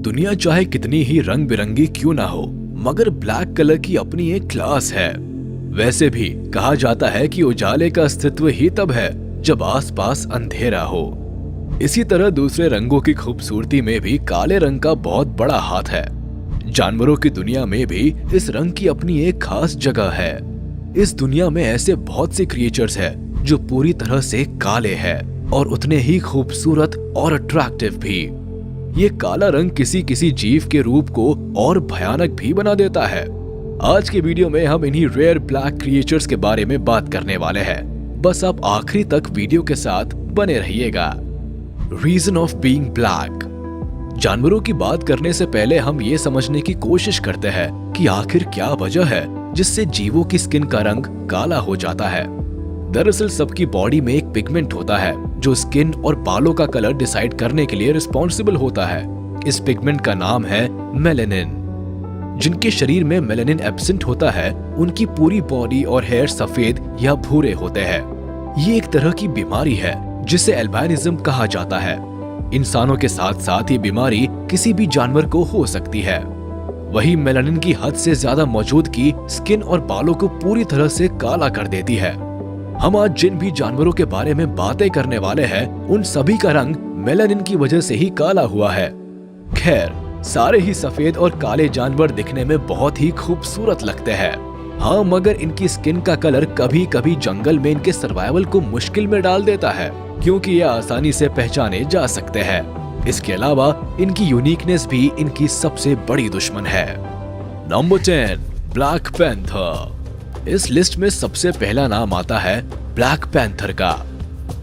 दुनिया चाहे कितनी ही रंग बिरंगी क्यों ना हो, मगर ब्लैक कलर की अपनी एक क्लास है। वैसे भी कहा जाता है कि उजाले का अस्तित्व ही तब है जब आसपास अंधेरा हो। इसी तरह दूसरे रंगों की खूबसूरती में भी काले रंग का बहुत बड़ा हाथ है। जानवरों की दुनिया में भी इस रंग की अपनी एक खास जगह है। इस दुनिया में ऐसे बहुत से क्रिएचर्स हैं जो पूरी तरह से काले हैं और उतने ही खूबसूरत और अट्रैक्टिव भी। ये काला रंग किसी किसी जीव के रूप को और भयानक भी बना देता है। आज के वीडियो में हम इन्हीं रेयर ब्लैक क्रिएचर्स के बारे में बात करने वाले हैं। बस आप आखिरी तक वीडियो के साथ बने रहिएगा। Reason of being black. जानवरों की बात करने से पहले हम ये समझने की कोशिश करते हैं कि आखिर क्या वजह है जिससे जीवों की स्किन का रंग काला हो जाता है। दरअसल सबकी बॉडी में एक पिगमेंट होता है जो स्किन और बालों का कलर डिसाइड करने के लिए रिस्पॉन्सिबल होता है। इस पिगमेंट का नाम है मेलेनिन। जिनके शरीर में मेलेनिन एब्सेंट होता है उनकी पूरी बॉडी और हेयर सफेद या भूरे होते हैं। ये एक तरह की बीमारी है जिसे एल्बाइनिज्म कहा जाता है। इंसानों के साथ साथ ये बीमारी किसी भी जानवर को हो सकती है। वही मेलानिन की हद से ज्यादा मौजूदगी स्किन और बालों को पूरी तरह से काला कर देती है। हम आज जिन भी जानवरों के बारे में बातें करने वाले हैं उन सभी का रंग मेलानिन की वजह से ही काला हुआ है। खैर, सारे ही सफेद और काले जानवर दिखने में बहुत ही खूबसूरत लगते हैं। हाँ, मगर इनकी स्किन का कलर कभी कभी जंगल में इनके सर्वाइवल को मुश्किल में डाल देता है, क्योंकि ये आसानी से पहचाने जा सकते हैं। इसके अलावा इनकी यूनिकनेस भी इनकी सबसे बड़ी दुश्मन है। Number 10, black panther. इस लिस्ट में सबसे पहला नाम आता है ब्लैक पैंथर का।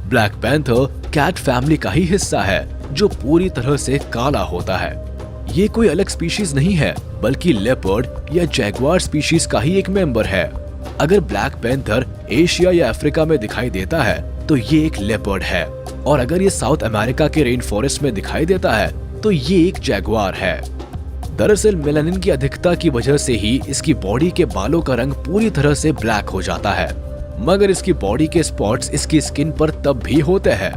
ब्लैक पैंथर कैट फैमिली का ही हिस्सा है जो पूरी तरह से काला होता है। ये कोई अलग स्पीशीज नहीं है बल्कि लेपर्ड या जैगुआर स्पीशीज का ही एक मेंबर है। अगर ब्लैक पैंथर एशिया या अफ्रीका में दिखाई देता है तो ये एक लेपर्ड है, और अगर ये साउथ अमेरिका के रेन फॉरेस्ट में दिखाई देता है तो ये एक जैगुआर है। दरअसल मेलानिन की अधिकता की वजह से ही इसकी बॉडी के बालों का रंग पूरी तरह से ब्लैक हो जाता है, मगर इसकी बॉडी के स्पॉट्स इसकी स्किन पर तब भी होते हैं,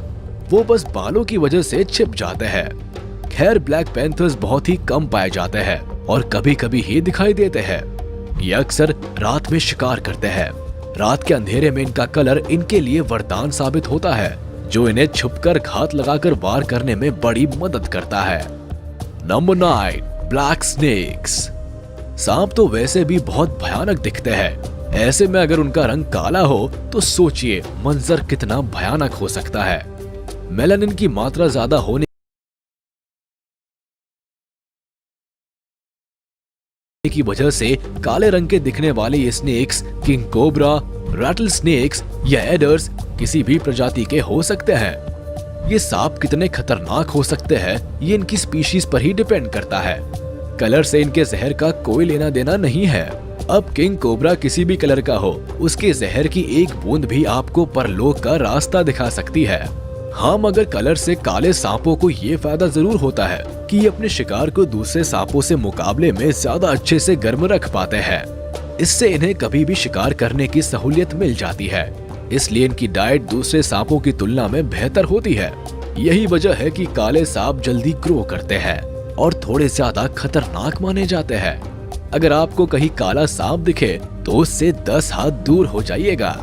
वो बस बालों की वजह से छिप जाते हैं। खैर, ब्लैक पैंथर्स बहुत ही कम पाए जाते हैं और कभी कभी ही दिखाई देते हैं। ये अक्सर रात में शिकार करते हैं। रात के अंधेरे में इनका कलर इनके लिए वरदान साबित होता है, जो इन्हें छुपकर घात लगाकर वार करने में बड़ी मदद करता है। Number 9, black snakes. सांप तो वैसे भी बहुत भयानक दिखते हैं। ऐसे में अगर उनका रंग काला हो तो सोचिए मंजर कितना भयानक हो सकता है। मेलानिन की मात्रा ज्यादा होने की वजह से काले रंग के दिखने वाले ये snakes king cobra, rattle snakes या एडर्स किसी भी प्रजाति के हो सकते हैं। ये सांप कितने खतरनाक हो सकते हैं ये इनकी स्पीशीज पर ही डिपेंड करता है। कलर से इनके जहर का कोई लेना देना नहीं है। अब किंग कोबरा किसी भी कलर का हो, उसके जहर की एक बूंद भी आपको परलोक का रास्ता दिखा सकती है। हाँ, मगर कलर से काले सांपों को ये फायदा जरूर होता है कि ये अपने शिकार को दूसरे सांपों से मुकाबले में ज्यादा अच्छे से गर्म रख पाते हैं। इससे इन्हें कभी भी शिकार करने की सहूलियत मिल जाती है, इसलिए इनकी डाइट दूसरे सांपों की तुलना में बेहतर होती है। यही वजह है कि काले सांप जल्दी ग्रो करते हैं और थोड़े ज्यादा खतरनाक माने जाते हैं। अगर आपको कहीं काला सांप दिखे तो उससे 10 हाथ दूर हो जाइएगा।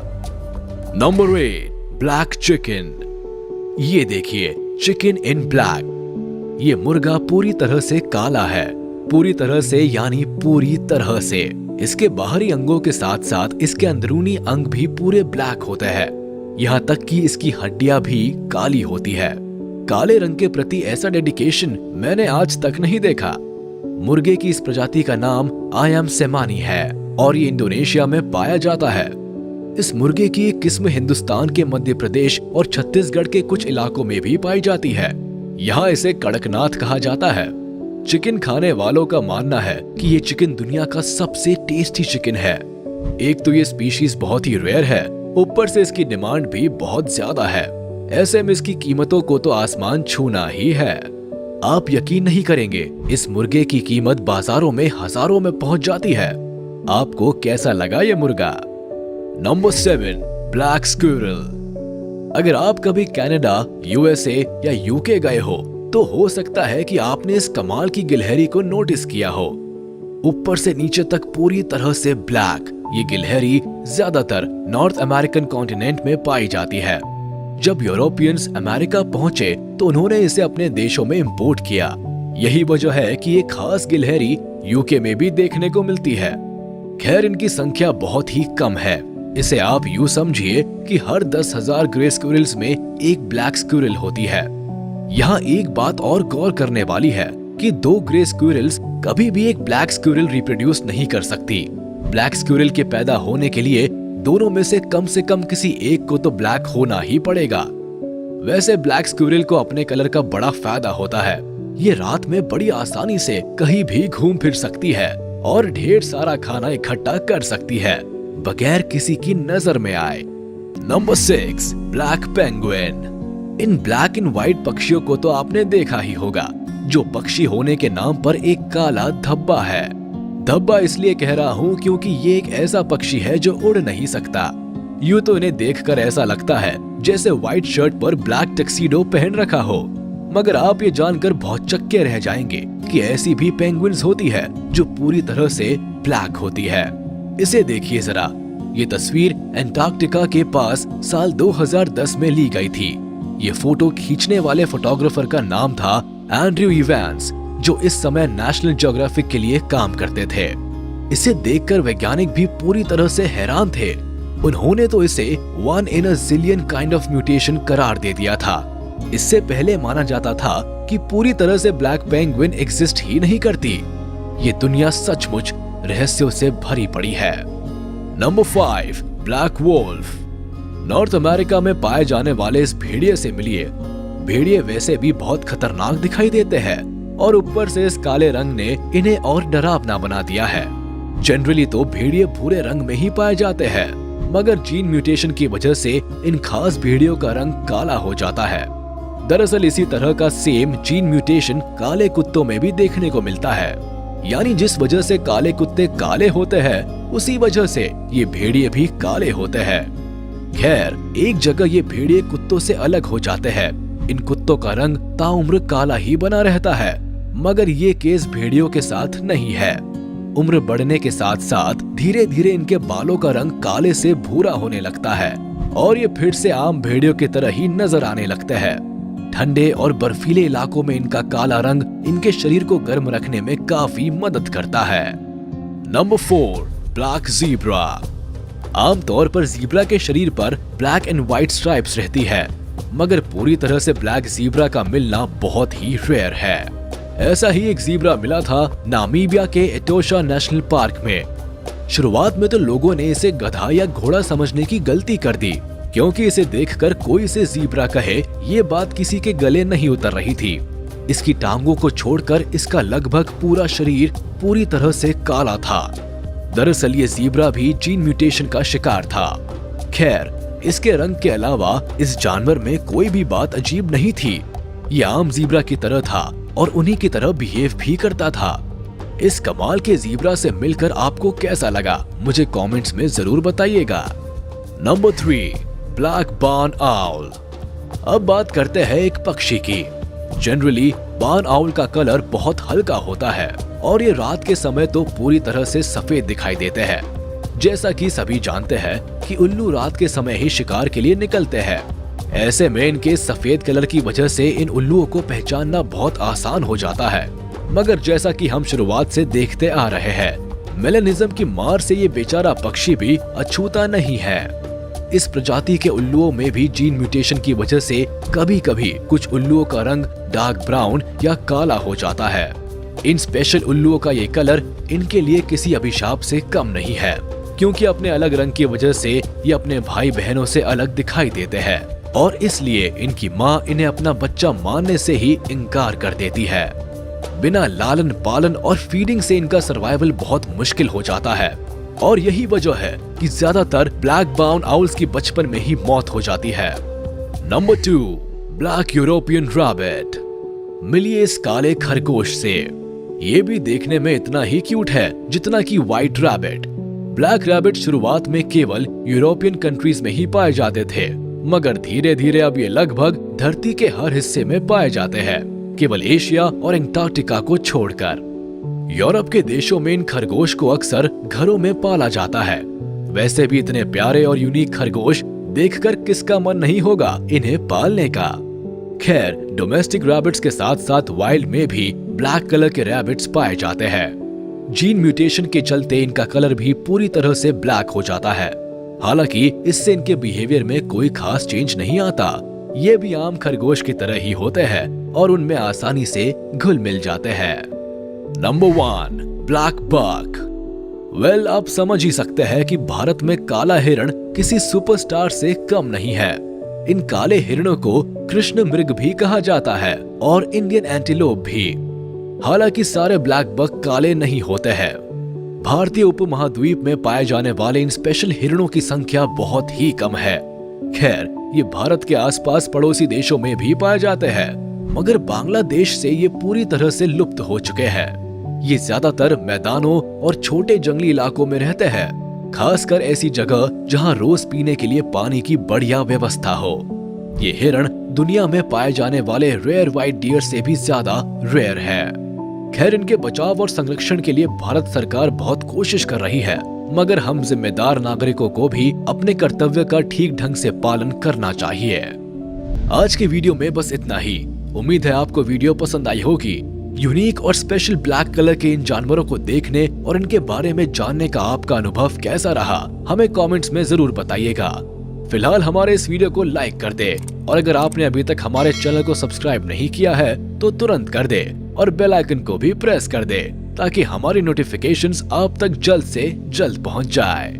Number 8, black chicken. ये देखिए, चिकन इन ब्लैक। ये मुर्गा पूरी तरह से काला है, पूरी तरह से यानी पूरी तरह से। इसके बाहरी अंगों के साथ साथ इसके अंदरूनी अंग भी पूरे ब्लैक होते हैं। यहाँ तक कि इसकी हड्डियां भी काली होती है। काले रंग के प्रति ऐसा डेडिकेशन मैंने आज तक नहीं देखा। मुर्गे की इस प्रजाति का नाम आयम सेमानी है और ये इंडोनेशिया में पाया जाता है। इस मुर्गे की एक किस्म हिंदुस्तान के मध्य प्रदेश और छत्तीसगढ़ के कुछ इलाकों में भी पाई जाती है। यहाँ इसे कड़कनाथ कहा जाता है। चिकन खाने वालों का मानना है कि ये चिकन दुनिया का सबसे टेस्टी चिकन है। एक तो ये स्पीशीज बहुत ही रेयर है, ऊपर से इसकी डिमांड भी बहुत ज्यादा है। ऐसे में इसकी कीमतों को तो आसमान छूना ही है। आप यकीन नहीं करेंगे, इस मुर्गे की कीमत बाजारों में हजारों में पहुंच जाती है। आपको कैसा लगा ये मुर्गा? Number 7, black squirrel. अगर आप कभी कनाडा, यूएसए या यूके गए हो तो हो सकता है कि आपने इस कमाल की गिलहरी को नोटिस किया हो। ऊपर से नीचे तक पूरी तरह से ब्लैक, ये गिलहरी ज्यादातर नॉर्थ अमेरिकन कॉन्टिनेंट में पाई जाती है। जब यूरोपियंस अमेरिका पहुंचे तो उन्होंने इसे अपने देशों में इंपोर्ट किया। यही वजह है कि ये खास गिलहरी यूके में भी देखने को मिलती है। खैर, इनकी संख्या बहुत ही कम है। इसे आप यूं समझिए कि हर 10,000 ग्रे स्क्विरल्स में एक ब्लैक स्क्विरल होती है। यहाँ एक बात और गौर करने वाली है कि 2 ग्रे स्क्विरल्स कभी भी एक ब्लैक स्क्विरल रिप्रोड्यूस नहीं कर सकती। ब्लैक स्क्विरल के पैदा होने के लिए दोनों में से कम किसी एक को तो ब्लैक होना ही पड़ेगा। वैसे ब्लैक स्क्विरल को अपने कलर का बड़ा फायदा होता है। ये रात में बड़ी आसानी से कहीं भी घूम फिर सकती है और ढेर सारा खाना इकट्ठा कर सकती है बगैर किसी की नजर में आए। Number 6, black penguin. In black and white पक्षियों को तो आपने देखा ही होगा, जो पक्षी होने के नाम पर एक काला धब्बा है। धब्बा इसलिए कह रहा हूँ क्योंकि ये एक ऐसा पक्षी है जो उड़ नहीं सकता। यूं तो इन्हें देखकर ऐसा लगता है जैसे व्हाइट शर्ट पर ब्लैक टक्सीडो पहन रखा हो, मगर आप ये जानकर बहुत चक्के रह जाएंगे कि ऐसी भी पेंगुइन्स होती है जो पूरी तरह से ब्लैक होती है। इसे देखिए जरा, ये तस्वीर एंटार्क्टिका के पास साल 2010 में ली गई थी। ये फोटो खींचने वाले फोटोग्राफर का नाम था एंड्रयू इवांस, जो इस समय नेशनल ज्योग्राफिक के लिए काम करते थे। इसे देखकर वैज्ञानिक भी पूरी तरह से हैरान थे। उन्होंने तो इसे 1 in a zillion kind of mutation करार दे दिया था। इससे पहले माना जाता था कि पूरी तरह से ब्लैक पेंगुइन एग्जिस्ट ही नहीं करती। ये दुनिया सचमुच रहस्यों से भरी पड़ी है। Number 5, black wolf. North America में पाए जाने वाले इस भेड़िए से मिलिए। भेड़िए वैसे भी बहुत खतरनाक दिखाई देते हैं और ऊपर से इस काले रंग ने इन्हें और डरावना बना दिया है। जनरली तो भेड़िए भूरे रंग में ही पाए जाते हैं, मगर जीन म्यूटेशन की वजह से इन खास भेड़ियों का रंग काला हो जाता है। दरअसल इसी तरह का सेम जीन म्यूटेशन काले कुत्तों में भी देखने को मिलता है। यानी जिस वजह से काले कुत्ते काले होते हैं, उसी वजह से ये भेड़िए भी काले होते हैं। खैर, एक जगह ये भेड़िए कुत्तों से अलग हो जाते हैं। इन कुत्तों का रंग ताउम्र काला ही बना रहता है, मगर ये केस भेड़ियों के साथ नहीं है। उम्र बढ़ने के साथ साथ धीरे धीरे इनके बालों का रंग काले से भूरा होने लगता है और ये फिर से आम भेड़ियों की तरह ही नजर आने लगते हैं। ठंडे और बर्फीले इलाकों में इनका काला रंग इनके शरीर को गर्म रखने में काफी मदद करता है। Number 4, black zebra. आमतौर पर ज़ीब्रा के शरीर पर ब्लैक एंड व्हाइट स्ट्राइप्स रहती है, मगर पूरी तरह से ब्लैक ज़ीब्रा का मिलना बहुत ही रेयर है। ऐसा ही एक ज़ीब्रा मिला था नामीबिया के एटोशा नेशनल पार्क में। शुरुआत में तो लोगों ने इसे गधा या घोड़ा समझने की गलती कर दी, क्योंकि इसे देखकर कोई इसे ज़ीब्रा कहे ये बात किसी के गले नहीं उतर रही थी। इसकी टांगों को छोड़कर इसका लगभग पूरा शरीर पूरी तरह से काला था। दरअसल ये ज़ीब्रा भी जीन म्यूटेशन का शिकार था। खैर, इसके रंग के अलावा इस जानवर में कोई भी बात अजीब नहीं थी। ये आम ज़ीब्रा की तरह था और उन्हीं की तरह बिहेव भी करता था। इस कमाल के ज़ीब्रा से मिलकर आपको कैसा लगा, मुझे कमेंट्स में जरूर बताइएगा। Number 3, black barn owl. अब बात करते हैं एक पक्षी की। जनरली बार्न आउल का कलर बहुत हल्का होता है और ये रात के समय तो पूरी तरह से सफेद दिखाई देते हैं। जैसा कि सभी जानते हैं कि उल्लू रात के समय ही शिकार के लिए निकलते हैं। ऐसे में इनके सफेद कलर की वजह से इन उल्लुओं को पहचानना बहुत आसान हो जाता है। मगर जैसा कि हम शुरुआत से देखते आ रहे हैं, मेलानिज्म की मार से ये बेचारा पक्षी भी अछूता नहीं है। इस प्रजाति के उल्लुओं में भी जीन म्यूटेशन की वजह से कभी कभी कुछ उल्लुओं का रंग डार्क ब्राउन या काला हो जाता है। इन स्पेशल उल्लुओं का ये कलर इनके लिए किसी अभिशाप से कम नहीं है, क्योंकि अपने अलग रंग की वजह से ये अपने भाई बहनों से अलग दिखाई देते हैं और इसलिए इनकी माँ इन्हें अपना बच्चा मानने से ही इनकार कर देती है। बिना लालन पालन और फीडिंग से इनका सर्वाइवल बहुत मुश्किल हो जाता है और यही वजह है कि ज्यादातर ब्लैक बार्न आउल्स की बचपन में ही मौत हो जाती है। Number 2, black European rabbit. मिलिए इस काले खरगोश से। ये भी देखने में इतना ही क्यूट है जितना कि व्हाइट रैबिट। ब्लैक रैबिट शुरुआत में केवल यूरोपियन कंट्रीज में ही पाए जाते थे, मगर धीरे धीरे अब ये लगभग धरती के हर हिस्से में पाए जाते हैं। केवल एशिया और एंटार्क्टिका को छोड़कर। यूरोप के देशों में इन खरगोश को अक्सर घरों में पाला जाता है। वैसे भी इतने प्यारे और यूनिक खरगोश देखकर किसका मन नहीं होगा इन्हें पालने का। खैर, डोमेस्टिक रैबिट्स के साथ साथ वाइल्ड में भी ब्लैक कलर के रैबिट्स पाए जाते हैं। जीन म्यूटेशन के चलते इनका कलर भी पूरी तरह से ब्लैक हो जाता है। हालांकि इससे इनके बिहेवियर में कोई खास चेंज नहीं आता। ये भी आम खरगोश की तरह ही होते हैं और उनमें आसानी से घुल मिल जाते हैं। Number 1, black buck. वेल, आप समझ ही सकते हैं कि भारत में काला हिरण किसी सुपरस्टार से कम नहीं है। इन काले हिरणों को कृष्ण मृग भी कहा जाता है और इंडियन एंटीलोप भी। हालांकि सारे ब्लैक बक काले नहीं होते हैं। भारतीय उपमहाद्वीप में पाए जाने वाले इन स्पेशल हिरणों की संख्या बहुत ही कम है। खैर, ये भारत के आसपास पड़ोसी देशों में भी पाए जाते हैं, मगर बांग्लादेश से ये पूरी तरह से लुप्त हो चुके हैं। ये ज्यादातर मैदानों और छोटे जंगली इलाकों में रहते हैं, खासकर ऐसी जगह जहां रोज पीने के लिए पानी की बढ़िया व्यवस्था हो। ये हिरण दुनिया में पाए जाने वाले रेयर व्हाइट डियर से भी ज्यादा रेयर है। खैर, इनके बचाव और संरक्षण के लिए भारत सरकार बहुत कोशिश कर रही है, मगर हम जिम्मेदार नागरिकों को भी अपने कर्तव्य का ठीक ढंग से पालन करना चाहिए। आज के वीडियो में बस इतना ही। उम्मीद है आपको वीडियो पसंद आई होगी। यूनिक और स्पेशल ब्लैक कलर के इन जानवरों को देखने और इनके बारे में जानने का आपका अनुभव कैसा रहा, हमें कमेंट्स में जरूर बताइएगा। फिलहाल हमारे इस वीडियो को लाइक कर दे और अगर आपने अभी तक हमारे चैनल को सब्सक्राइब नहीं किया है तो तुरंत कर दे और बेल आइकन को भी प्रेस कर दे ताकि हमारी नोटिफिकेशंस आप तक जल्द से जल्द पहुंच जाए।